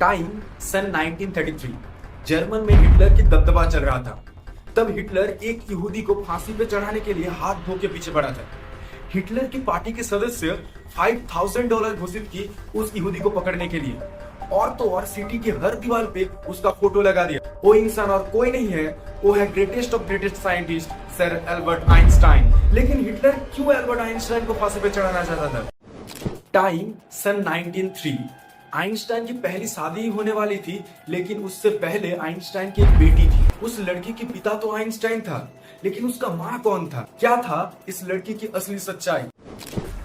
Time सन 1933। German में Hitler की दबदबा चल रहा था। तब हिटलर एक यहूदी को फांसी पे चढ़ाने के लिए हाथ धो के पीछे पड़ा था। हिटलर की पार्टी के सदस्य $5000 घोषित की उस यहूदी को पकड़ने के लिए, और तो और सिटी की हर दीवार पे उसका फोटो लगा दिया। वो इंसान और कोई नहीं है, वो है greatest of greatest scientist sir Albert Einstein. लेकिन हिटलर क्यों एल्बर्ट आइंस्टाइन को फांसी पे चढ़ाना चाहता था? टाइम सन 1903। आइंस्टाइन की पहली शादी होने वाली थी, लेकिन उससे पहले आइंस्टाइन की एक बेटी थी। उस लड़की के पिता तो आइंस्टाइन था, लेकिन उसका माँ कौन था? क्या था इस लड़की की असली सच्चाई?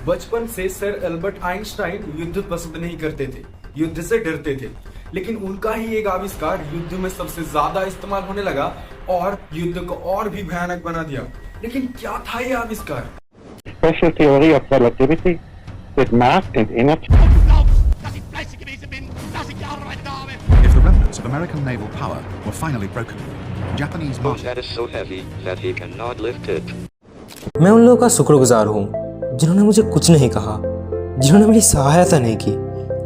बचपन से सर एल्बर्ट आइंस्टाइन युद्ध पसंद नहीं करते थे, युद्ध से डरते थे। लेकिन उनका ही एक आविष्कार युद्ध में सबसे ज्यादा इस्तेमाल होने लगा और युद्ध को और भी भयानक बना दिया। लेकिन क्या था ये आविष्कार? Special theory of relativity with mass and energy. If the remnants of American naval power were finally broken, Japanese That is so heavy that he cannot lift it. मैं उन लोगों का शुक्रगुजार हूँ जिन्होंने मुझे कुछ नहीं कहा, जिन्होंने मेरी सहायता नहीं की,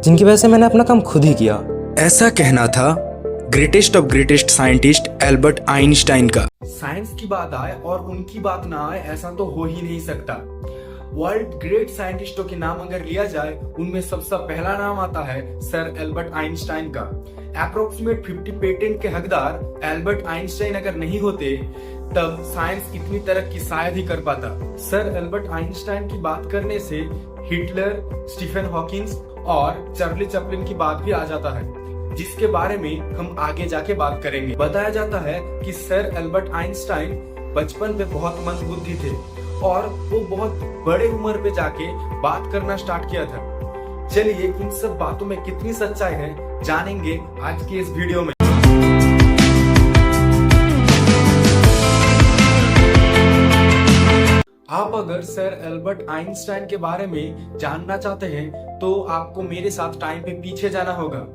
जिनकी वजह से मैंने अपना काम खुद ही किया। ऐसा कहना था greatest of greatest scientist Albert Einstein का। साइंस की बात आए और उनकी बात ना आए, ऐसा तो हो ही नहीं सकता। वर्ल्ड ग्रेट साइंटिस्टों के नाम अगर लिया जाए, उनमें सबसे पहला नाम आता है सर एल्बर्ट आइंस्टाइन का। अप्रोक्सीमेट 50 पेटेंट के हकदार एल्बर्ट आइंस्टाइन अगर नहीं होते, तब साइंस इतनी तरक्की शायद ही कर पाता। सर एल्बर्ट आइंस्टाइन की बात करने से हिटलर, स्टीफन हॉकिंस और चार्ली चैपलिन की बात भी आ जाता है, जिसके बारे में हम आगे जाके बात करेंगे। बताया जाता है कि सर एल्बर्ट आइंस्टाइन बचपन में बहुत मंदबुद्धि थे और वो बहुत बड़े उम्र पे जाके बात करना स्टार्ट किया था। चलिए इन सब बातों में कितनी सच्चाई है जानेंगे आज के इस वीडियो में। आप अगर सर एल्बर्ट आइंस्टाइन के बारे में जानना चाहते हैं तो आपको मेरे साथ टाइम पे पीछे जाना होगा।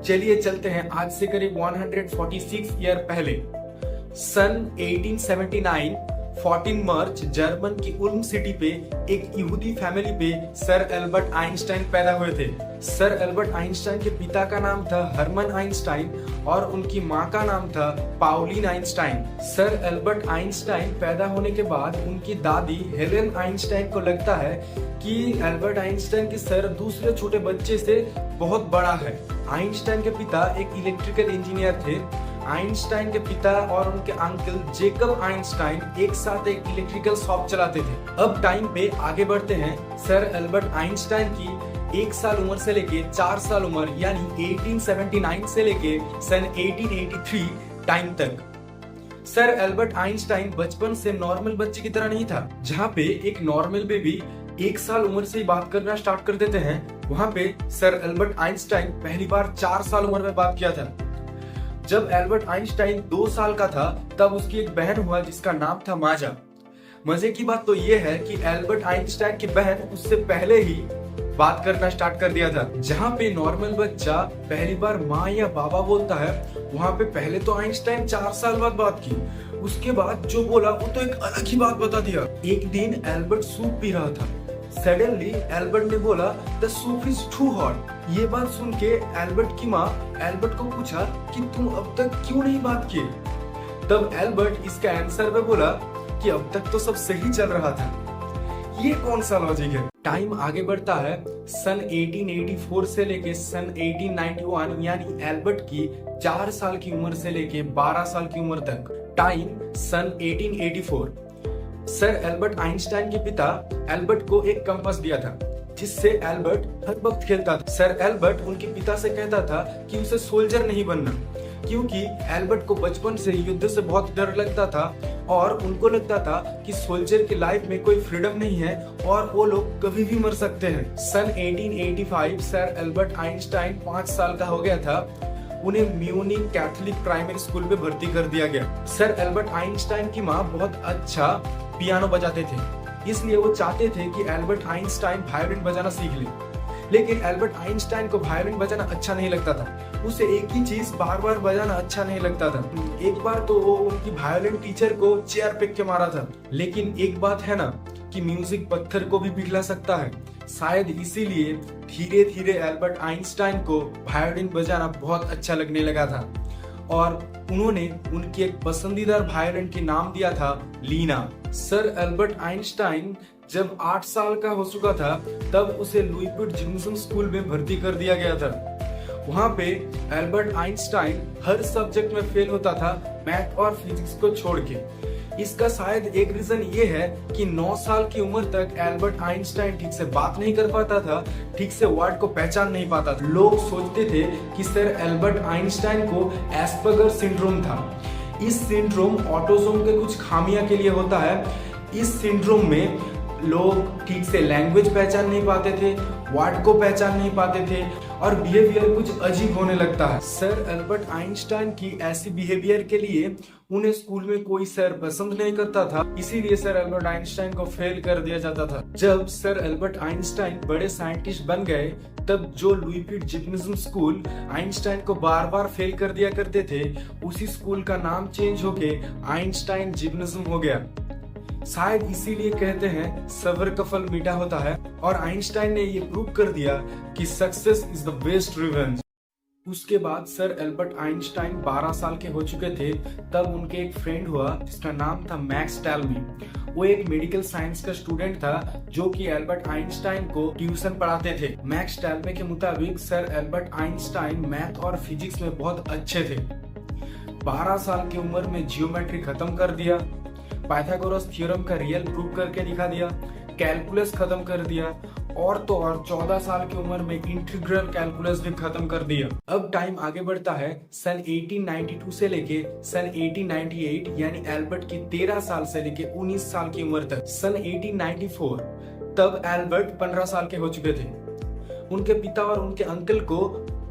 चलिए चलते हैं आज से करीब 146 ईयर पहले। सन 1879 14 मार्च जर्मन की उल्म सिटी पे एक यहूदी फैमिली पे सर एल्बर्ट आइंस्टाइन पैदा हुए थे। सर एल्बर्ट आइंस्टाइन के पिता का नाम था हरमन आइंस्टाइन और उनकी माँ का नाम था पाउलिन आइंस्टाइन। सर एल्बर्ट आइंस्टाइन पैदा होने के बाद उनकी दादी हेलेन आइंस्टाइन को लगता है कि एल्बर्ट आइंस्टाइन के सर दूसरे छोटे बच्चे से बहुत बड़ा है। आइंस्टाइन के पिता एक इलेक्ट्रिकल इंजीनियर थे। आइंस्टाइन के पिता और उनके अंकल जेकब आइंस्टाइन एक साथ एक इलेक्ट्रिकल शॉप चलाते थे। अब टाइम पे आगे बढ़ते हैं। सर एल्बर्ट आइंस्टाइन की 1 साल उम्र से लेके 4 साल उम्र यानी 1879 से लेके सन 1883 टाइम तक। सर एल्बर्ट आइंस्टाइन बचपन से नॉर्मल बच्चे की तरह नहीं था। जहाँ पे एक नॉर्मल बेबी 1 साल उम्र से बात करना स्टार्ट कर देते हैं, वहाँ पे सर एल्बर्ट आइंस्टाइन पहली बार 4 साल उम्र में बात किया था। जब एल्बर्ट आइंस्टाइन 2 साल का था, तब उसकी एक बहन हुआ जिसका नाम था माजा। मजे की बात तो ये है कि एल्बर्ट आइंस्टाइन की बहन उससे पहले ही बात करना स्टार्ट कर दिया था। जहाँ पे नॉर्मल बच्चा पहली बार माँ या बाबा बोलता है, वहाँ पे पहले तो आइंस्टाइन 4 साल बाद बात की। उसके बाद जो बोला वो तो एक अलग ही बात बता दिया। एक दिन एल्बर्ट सूप पी रहा था। सडनली एल्बर्ट ने बोला the soup is too hot. ये बात सुन के एल्बर्ट की माँ एल्बर्ट को पूछा कि तुम अब तक क्यों नहीं बात की? तब एल्बर्ट इसका आंसर में बोला कि अब तक तो सब सही चल रहा था। ये कौन सा लॉजिक है? टाइम आगे बढ़ता है। सन 1884 से लेके सन 1891 यानी एल्बर्ट की 4 साल की उम्र से लेके 12 साल की उम्र तक। टाइम सन 1884। सर एल्बर्ट आइंस्टाइन के पिता एल्बर्ट को एक कंपास दिया था, जिससे एल्बर्ट हर वक्त खेलता था। सर एल्बर्ट उनके पिता से कहता था कि उसे सोल्जर नहीं बनना, क्योंकि एल्बर्ट को बचपन से युद्ध से बहुत डर लगता था और उनको लगता था कि सोल्जर की लाइफ में कोई फ्रीडम नहीं है और वो लोग कभी भी मर सकते हैं। सन 1885 सर एल्बर्ट आइंस्टाइन 5 साल का हो गया था। उन्हें म्यूनिक कैथोलिक प्राइमरी स्कूल में भर्ती कर दिया गया। सर एल्बर्ट आइंस्टाइन की माँ बहुत अच्छा पियानो बजाते थे, इसलिए वो चाहते थे कि एल्बर्ट आइंस्टाइन वायलिन बजाना सीख ले। लेकिन एल्बर्ट आइंस्टाइन को वायलिन बजाना अच्छा नहीं लगता था। उसे एक ही चीज बार बार बजाना अच्छा नहीं लगता था। एक बार तो वो उनकी वायलिन टीचर को चेयर फेंक के मारा था। लेकिन एक बात है ना कि म्यूजिक पत्थर को भी पिघला सकता है। शायद इसीलिए धीरे धीरे एल्बर्ट आइंस्टाइन को वायोलिन बजाना बहुत अच्छा लगने लगा था और उन्होंने उनकी एक पसंदीदा वायोलिन के नाम दिया था लीना। सर एल्बर्ट आइंस्टाइन जब 8 साल का हो चुका था तब उसे लुईविल जिम्नासियम स्कूल में भर्ती कर दिया गया था। वहां पे एल्बर्ट आइंस्टाइन हर सब्जेक्ट में फेल होता था, मैथ और फिजिक्स को छोड़ के। इसका शायद एक रीजन ये है कि 9 साल की उम्र तक एल्बर्ट आइंस्टाइन ठीक से बात नहीं कर पाता था, ठीक से वर्ड को पहचान नहीं पाता था। लोग सोचते थे कि सर एल्बर्ट आइंस्टाइन को एस्पर्गर सिंड्रोम था। इस सिंड्रोम ऑटोसोम के कुछ खामियां के लिए होता है। इस सिंड्रोम में लोग ठीक से लैंग्वेज पहचान नहीं पाते थे, वर्ड को पहचान नहीं पाते थे और बिहेवियर कुछ अजीब होने लगता है। सर एल्बर्ट आइंस्टाइन की ऐसी बिहेवियर के लिए उन्हें स्कूल में कोई सर पसंद नहीं करता था, इसीलिए सर एल्बर्ट आइंस्टाइन को फेल कर दिया जाता था। जब सर एल्बर्ट आइंस्टाइन बड़े साइंटिस्ट बन गए तब जो लुईविल जिम्नासियम स्कूल आइंस्टाइन को बार बार फेल कर दिया करते थे, उसी स्कूल का नाम चेंज होके आइंस्टाइन जिम्नासियम हो गया। शायद इसीलिए कहते हैं सब्र का फल मीठा होता है और आइंस्टाइन ने ये प्रूव कर दिया कि success is the best revenge. उसके बाद सर एल्बर्ट आइंस्टाइन 12 साल के हो चुके थे तब उनके एक फ्रेंड हुआ जिसका नाम था मैक्स टैलमी। वो एक मेडिकल साइंस का स्टूडेंट था जो कि एल्बर्ट आइंस्टाइन को ट्यूशन पढ़ाते थे। मैक्स टैलमी के मुताबिक सर एल्बर्ट आइंस्टाइन मैथ और फिजिक्स में बहुत अच्छे थे। 12 साल की उम्र में जियोमेट्री खत्म कर दिया, पाइथागोरस थ्योरम का रियल प्रूव करके दिखा दिया, कैलकुलस खत्म कर दिया और तो और 14 साल की उम्र में इंटीग्रल कैलकुलस भी खत्म कर दिया। अब टाइम आगे बढ़ता है सन 1892 से लेके सन 1898 यानी एल्बर्ट की 13 साल से लेके 19 साल की उम्र तक। सन 1894 तब एल्बर्ट 15 साल के हो चुके थे। उनके पिता और उनके अंकल को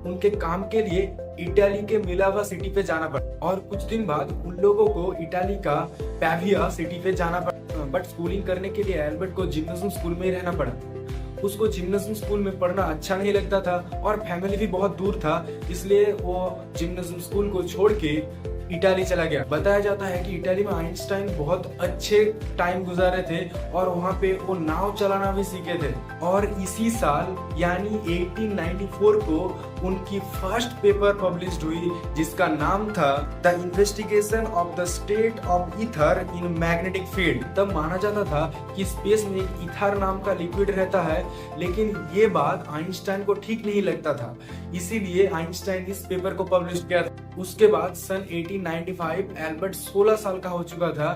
उनके काम के लिए इटाली के मिलावा सिटी पे जाना पड़ा और कुछ दिन बाद उन लोगों को इटाली का पैविया सिटी पे जाना पड़ा। बट स्कूलिंग करने के लिए एल्बर्ट को जिम्नासियम स्कूल में ही रहना पड़ा। उसको जिम्नासियम स्कूल में पढ़ना अच्छा नहीं लगता था और फैमिली भी बहुत दूर था, इसलिए वो जिम्नासियम स्कूल को छोड़ के इटाली चला गया। बताया जाता है कि इटाली में आइंस्टाइन बहुत अच्छे टाइम गुजारे थे और वहाँ पे वो नाव चलाना भी सीखे थे। और इसी साल यानी 1894 को उनकी फर्स्ट पेपर पब्लिश्ड हुई जिसका नाम था the investigation of the state of ether in magnetic field. तब माना जाता था कि स्पेस में एक ईथर नाम का लिक्विड रहता है, लेकिन ये बात आइंस्टाइन को ठीक नहीं लगता था, इसीलिए आइंस्टाइन इस पेपर को पब्लिश किया था। उसके बाद सन 1895 एल्बर्ट 16 साल का हो चुका था।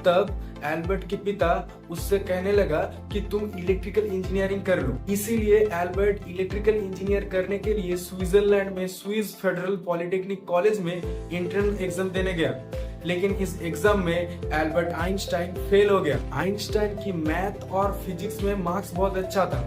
तब एल्बर्ट के पिता उससे कहने लगा कि तुम इलेक्ट्रिकल इंजीनियरिंग कर लो। इसीलिए एल्बर्ट इलेक्ट्रिकल इंजीनियर करने के लिए स्विट्जरलैंड में स्विस फेडरल पॉलिटेक्निक कॉलेज में इंटरनल एग्जाम देने गया, लेकिन इस एग्जाम में एल्बर्ट आइंस्टाइन फेल हो गया। आइंस्टाइन की मैथ और फिजिक्स में मार्क्स बहुत अच्छा था,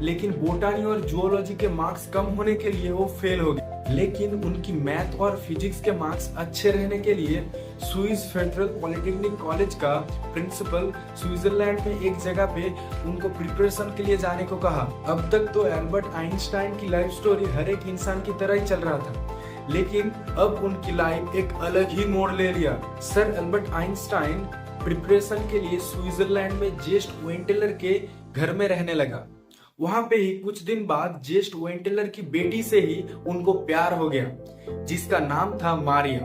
लेकिन बोटानी और जूलॉजी के मार्क्स कम होने के लिए वो फेल हो गए। लेकिन उनकी मैथ और फिजिक्स के मार्क्स अच्छे रहने के लिए स्विस फेडरल पॉलिटेक्निक कॉलेज का प्रिंसिपल स्विट्जरलैंड में एक जगह पे उनको प्रिपरेशन के लिए जाने को कहा। अब तक तो एल्बर्ट आइंस्टाइन की लाइफ स्टोरी हर एक इंसान की तरह ही चल रहा था, लेकिन अब उनकी लाइफ एक अलग ही मोड़ ले लिया। सर एल्बर्ट आइंस्टाइन प्रिपरेशन के लिए स्विट्जरलैंड में जेस्ट वेंटेलर के घर में रहने लगा। वहां पे ही कुछ दिन बाद जेस्ट वेंटेलर की बेटी से ही उनको प्यार हो गया, जिसका नाम था मारिया।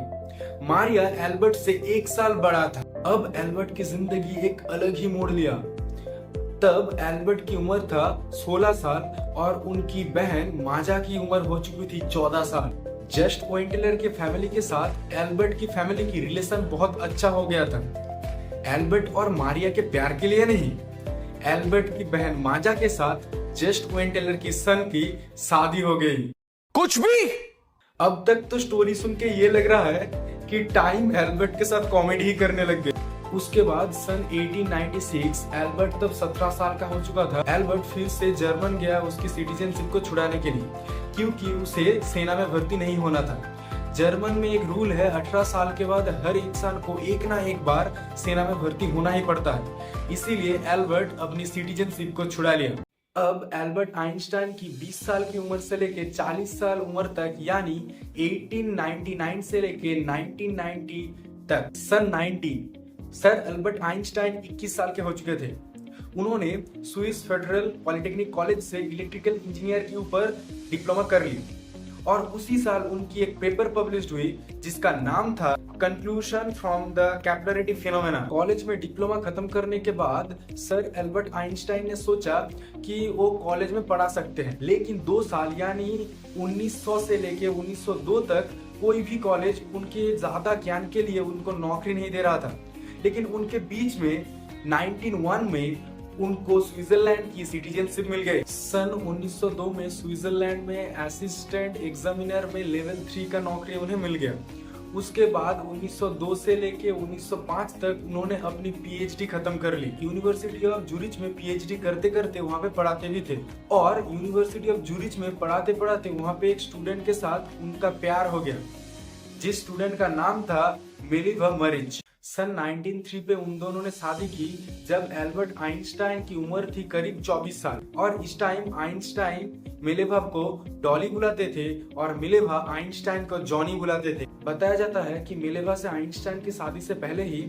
मारिया एल्बर्ट से 1 साल बड़ा था। अब एल्बर्ट की जिंदगी एक अलग ही मोड़ लिया। तब एल्बर्ट की उम्र था 16 साल और उनकी बहन माजा की उम्र हो चुकी थी 14 साल। जस्ट वेंटेलर के फैमिली के साथ एल्बर्ट की फैमिली की रिलेशन बहुत अच्छा हो गया था। एल्बर्ट और मारिया के प्यार के लिए नहीं, एल्बर्ट की बहन माजा के साथ जस्ट वेंटेलर की सन की शादी हो गई। कुछ भी। अब तक तो स्टोरी सुन के ये लग रहा है कि टाइम एल्बर्ट के साथ कॉमेडी ही करने लग गए। उसके बाद सन 1896 एल्बर्ट तब 17 साल का हो चुका था। एल्बर्ट फिर से जर्मन गया उसकी सिटीजनशिप को छुड़ाने के लिए, क्योंकि उसे सेना में भर्ती नहीं होना था। जर्मन में एक रूल है, 18 साल के बाद हर इंसान को एक ना एक बार सेना में भर्ती होना ही पड़ता है। इसीलिए एल्बर्ट अपनी सिटीजनशिप को छुड़ा लिया। अब एल्बर्ट आइंस्टाइन की 20 साल की उम्र से लेके 40 साल उम्र तक यानी 1899 से लेके 1990 तक सन 90 सर एल्बर्ट आइंस्टाइन 21 साल के हो चुके थे। उन्होंने स्विस फेडरल पॉलिटेक्निक कॉलेज से इलेक्ट्रिकल इंजीनियर के ऊपर डिप्लोमा कर ली और उसी साल उनकी एक पेपर पब्लिश हुई जिसका नाम था conclusion from the capillarity phenomena. College में डिप्लोमा खत्म करने के बाद सर एल्बर्ट आइंस्टाइन ने सोचा कि वो कॉलेज में पढ़ा सकते हैं, लेकिन 2 साल यानी 1900 से लेके 1902 तक कोई भी कॉलेज उनके ज्यादा ज्ञान के लिए उनको नौकरी नहीं दे रहा था। लेकिन उनके बीच में 1901 में उनको स्विट्जरलैंड की सिटीजनशिप मिल गई। सन 1902 में स्विट्जरलैंड में असिस्टेंट एग्जामिनर में लेवल 3 का नौकरी उन्हें मिल गया। उसके बाद 1902 से लेके 1905 तक उन्होंने अपनी पीएचडी खत्म कर ली। यूनिवर्सिटी ऑफ जूरिच में पीएचडी करते करते वहाँ पे पढ़ाते भी थे और यूनिवर्सिटी ऑफ जूरिच में पढ़ाते पढ़ाते वहाँ पे एक स्टूडेंट के साथ उनका प्यार हो गया, जिस स्टूडेंट का नाम था मेलिवा मरिच। सन 1903 पे उन दोनों ने शादी की जब एल्बर्ट आइंस्टाइन की उम्र थी करीब 24 साल और इस टाइम आइंस्टाइन मिलेवा को डॉली बुलाते थे और मिलेवा आइंस्टाइन को जॉनी बुलाते थे। बताया जाता है कि मिलेवा से आइंस्टाइन की शादी से पहले ही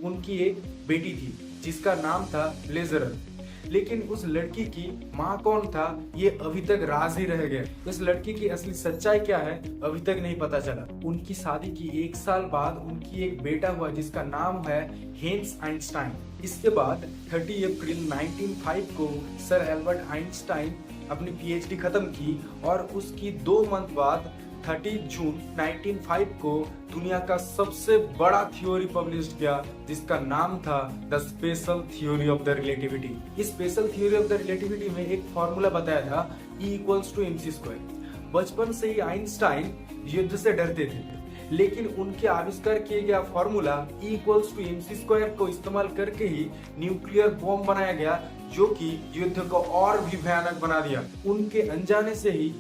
उनकी एक बेटी थी जिसका नाम था लेजर, लेकिन उस लड़की की माँ कौन था ये अभी तक राज ही रह गया। उस लड़की की असली सच्चाई क्या है अभी तक नहीं पता चला। उनकी शादी की 1 साल बाद उनकी एक बेटा हुआ जिसका नाम है हेंस आइंस्टाइन। इसके बाद 30 अप्रैल 1905 को सर एल्बर्ट आइंस्टाइन अपनी पीएचडी खत्म की और उसकी 2 मंथ बाद 30 जून 1905 को दुनिया का सबसे बड़ा थ्योरी पब्लिश किया जिसका नाम था the special theory of the relativity. इस special theory of the relativity में एक फॉर्मूला बताया था E=mc²। बचपन से ही आइंस्टाइन युद्ध से डरते थे, लेकिन उनके आविष्कार किए गया फॉर्मूला E=mc² को इस्तेमाल करके ही न्यूक्लियर बॉम्ब बनाया गया जो कि युद्ध को और भी भयानक बना दिया। उनके अनजाने से ही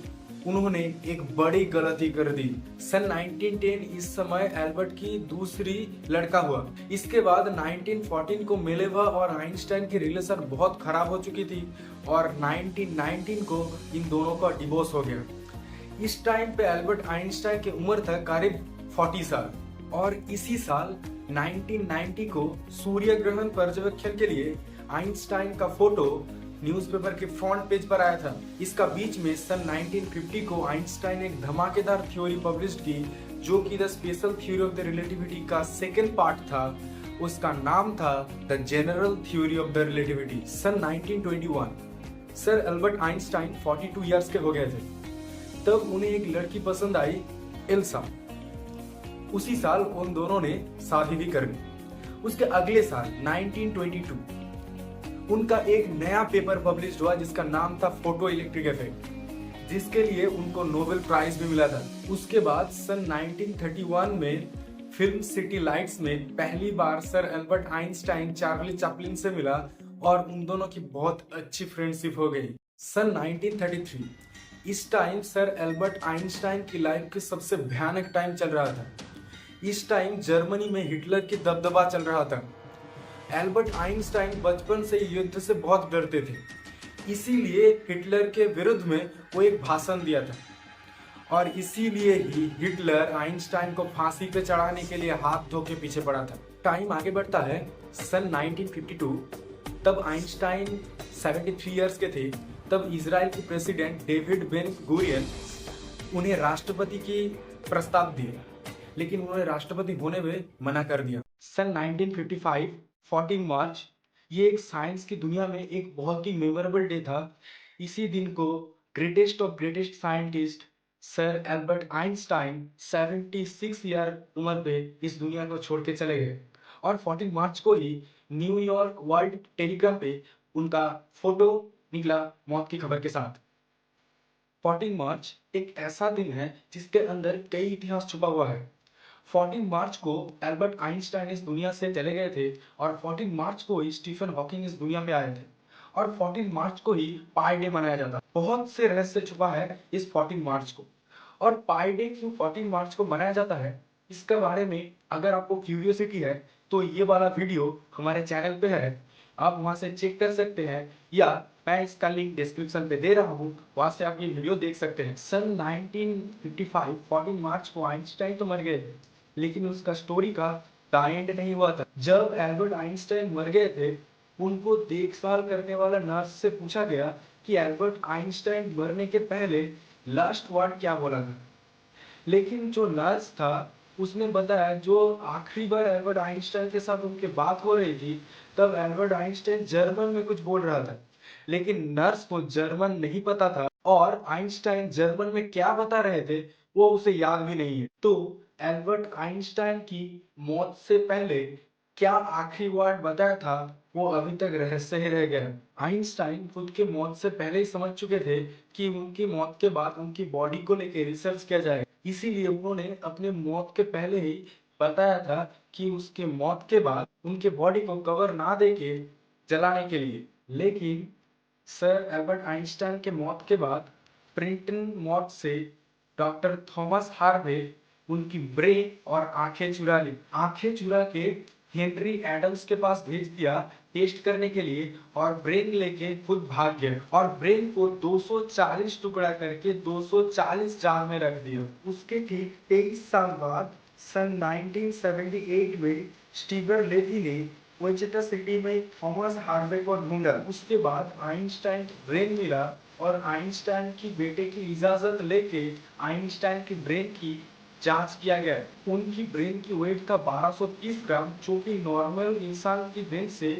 उन्होंने एक बड़ी गलती कर दी। सन 1910 इस समय एल्बर्ट की दूसरी लड़का हुआ। इसके बाद 1914 को मिलेवा और आइंस्टाइन की रिलेशन बहुत खराब हो चुकी थी और 1919 को इन दोनों का डिवोर्स हो गया। इस टाइम पे एल्बर्ट आइंस्टाइन की उम्र था करीब 40 साल और इसी साल 1990 को सूर्य ग्रहण पर्यवेक्षण के लिए आइंस्टाइन का फोटो न्यूज़पेपर के फ्रंट पेज पर आया था। इसका बीच में सन 1950 को आइंस्टाइन एक धमाकेदार थ्योरी पब्लिश की जो कि the special theory of the relativity का सेकंड पार्ट था। उसका नाम था the general theory of the relativity. सन 1921 सर एल्बर्ट आइंस्टाइन 42 इयर्स के हो गए थे। तब उन्हें एक लड़की पसंद आई, एल्सा। उसी साल उन दोनों ने शादी भी कर ली। उसके अगले साल 1922 उनका एक नया पेपर पब्लिश हुआ जिसका नाम था फोटो इलेक्ट्रिक इफेक्ट, जिसके लिए उनको नोबेल प्राइज भी मिला था। उसके बाद सन 1931 में फिल्म सिटी लाइट्स में पहली बार sir Albert Einstein Charlie Chaplin से मिला और उन दोनों की बहुत अच्छी फ्रेंडशिप हो गई। सन 1933 इस टाइम सर एल्बर्ट आइंस्टाइन की लाइफ के सबसे भयानक टाइम चल रहा था। इस टाइम जर्मनी में हिटलर की दबदबा चल रहा था। एल्बर्ट आइंस्टाइन बचपन से युद्ध से बहुत डरते थे, इसीलिए हिटलर के विरुद्ध में वो एक भाषण दिया था और इसीलिए ही हिटलर आइंस्टाइन को फांसी पे चढ़ाने के लिए हाथ धो के पीछे पड़ा था। टाइम आगे बढ़ता है सन 1952। तब आइंस्टाइन 73 इयर्स के थे। तब इजराइल के प्रेसिडेंट डेविड बेन गुरियन उन्हें राष्ट्रपति की प्रस्ताव दिए, लेकिन उन्होंने राष्ट्रपति होने में मना कर दिया। सन 1955 14 मार्च ये एक साइंस की दुनिया में एक बहुत ही मेमोरेबल डे था। इसी दिन को greatest of greatest scientist sir Albert Einstein 76 year उम्र पे इस दुनिया को छोड़ के चले गए और 14 मार्च को ही न्यूयॉर्क वर्ल्ड टेलीग्राम पे उनका फोटो निकला मौत की खबर के साथ। 14 मार्च एक ऐसा दिन है जिसके अंदर कई इतिहास छुपा हुआ है। 14 मार्च को एल्बर्ट आइंस्टाइन इस दुनिया से चले गए थे और 14 मार्च को ही स्टीफन हॉकिंग इस दुनिया में आए थे और 14 मार्च को ही पाई डे मनाया जाता है। बहुत से रहस्य छुपा है इस 14 मार्च को और पाई डे क्यों 14 मार्च को मनाया जाता है इसके बारे में अगर आपको क्यूरियोसिटी है तो ये वाला वीडियो हमारे चैनल पे है, आप वहां से चेक कर सकते हैं या मैं इसका लिंक डिस्क्रिप्शन पे दे रहा हूँ, वहां से आप ये वीडियो देख सकते हैं। सन 1955 14 मार्च को आइंस्टाइन तो मर गए थे, लेकिन उसका स्टोरी का द एंड नहीं हुआ था। जब एल्बर्ट आइंस्टाइन मर गए थे उनको देखभाल करने वाला नर्स से पूछा गया कि एल्बर्ट आइंस्टाइन मरने के पहले लास्ट वर्ड क्या बोला था। लेकिन जो नर्स था उसने बताया जो आखिरी बार एल्बर्ट आइंस्टाइन के साथ उनकी बात हो रही थी तब एल्बर्ट आइंस्टाइन जर्मन में कुछ बोल रहा था, लेकिन नर्स को जर्मन नहीं पता था और आइंस्टाइन जर्मन में क्या बता रहे थे वो उसे याद भी नहीं है। तो एल्बर्ट आइंस्टाइन की मौत से पहले क्या आखिरी वर्ड बताया था वो अभी तक रहस्य ही रह गया। आइंस्टाइन खुद के मौत से पहले ही समझ चुके थे कि उनकी मौत के बाद उनकी बॉडी को लेकर रिसर्च किया जाएगा, इसीलिए उन्होंने अपने मौत के पहले ही बताया था कि उसके मौत के बाद उनके बॉडी को कवर ना देके जलाने के लिए। लेकिन सर एल्बर्ट आइंस्टाइन के मौत के बाद प्रिंटन मौत से डॉक्टर थॉमस हार्वे उनकी ब्रेन और आंखें चुरा ली। आंखें चुरा के हेनरी एडम्स के पास भेज दिया टेस्ट करने के लिए और ब्रेन लेके खुद भाग गए और ब्रेन को 240 टुकड़ा करके 240 जार में रख दिया। उसके ठीक 23 साल बाद सन 1978 में स्टीवर लेवी ने विंचेस्टर सिटी में थॉमस हार्वे को ढूंढा। उसके बाद आइंस्टाइन को ब्रेन मिला और आइंस्टाइन की बेटे की इजाजत लेके आइंस्टाइन की ब्रेन की जांच किया गया। उनकी ब्रेन की वेट था 1230 ग्राम, जो कि नॉर्मल इंसान की ब्रेन से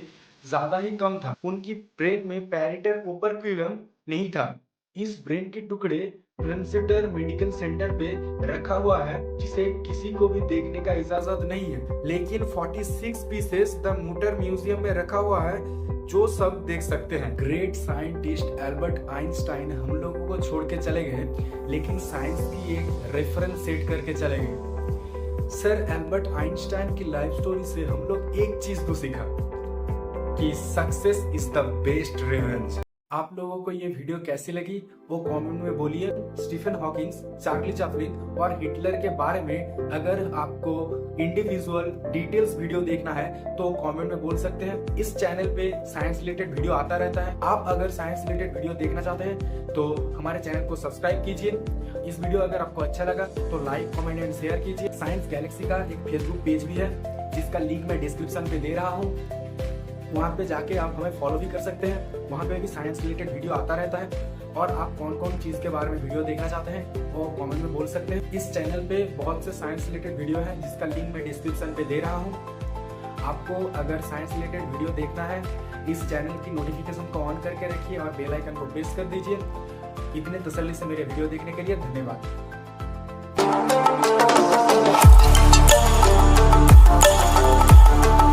ज्यादा ही कम था। उनकी ब्रेन में पैरिटल ओपर्क्यूलम नहीं था। इस ब्रेन के टुकड़े ट्रांसिटर मेडिकल सेंटर पे रखा हुआ है जिसे किसी को भी देखने का इजाजत नहीं है, लेकिन 46 पीसेस द मोटर म्यूजियम में रखा हुआ है जो सब देख सकते हैं। ग्रेट साइंटिस्ट एल्बर्ट आइंस्टाइन हम लोगों को छोड़ के चले गए, लेकिन साइंस की एक रेफरेंस सेट करके चले गए। सर एल्बर्ट आइंस्टाइन की लाइफ स्टोरी से हम लोग एक चीज तो सीखा कि success is the best revenge. आप लोगों को ये वीडियो कैसी लगी वो कमेंट में बोलिए। स्टीफन हॉकिंस, चार्ली चैपलिन और हिटलर के बारे में अगर आपको इंडिविजुअल डिटेल्स वीडियो देखना है तो कमेंट में बोल सकते हैं। इस चैनल पे साइंस रिलेटेड वीडियो आता रहता है। आप अगर साइंस रिलेटेड वीडियो देखना चाहते हैं तो हमारे चैनल को सब्सक्राइब कीजिए। इस वीडियो अगर आपको अच्छा लगा तो लाइक, कमेंट एंड शेयर कीजिए। साइंस गैलेक्सी का एक फेसबुक पेज भी है जिसका लिंक मैं डिस्क्रिप्शन पे दे रहा हूँ, वहाँ पे जाके आप हमें फॉलो भी कर सकते हैं। वहाँ पे भी साइंस रिलेटेड वीडियो आता रहता है और आप कौन कौन चीज़ के बारे में वीडियो देखना चाहते हैं वो कमेंट में बोल सकते हैं। इस चैनल पे बहुत से साइंस रिलेटेड वीडियो है जिसका लिंक मैं डिस्क्रिप्शन पे दे रहा हूँ। आपको अगर साइंस रिलेटेड वीडियो देखना है इस चैनल की नोटिफिकेशन को ऑन करके रखिए और बेल आइकन को प्रेस कर दीजिए। इतने तसल्ली से मेरे वीडियो देखने के लिए धन्यवाद।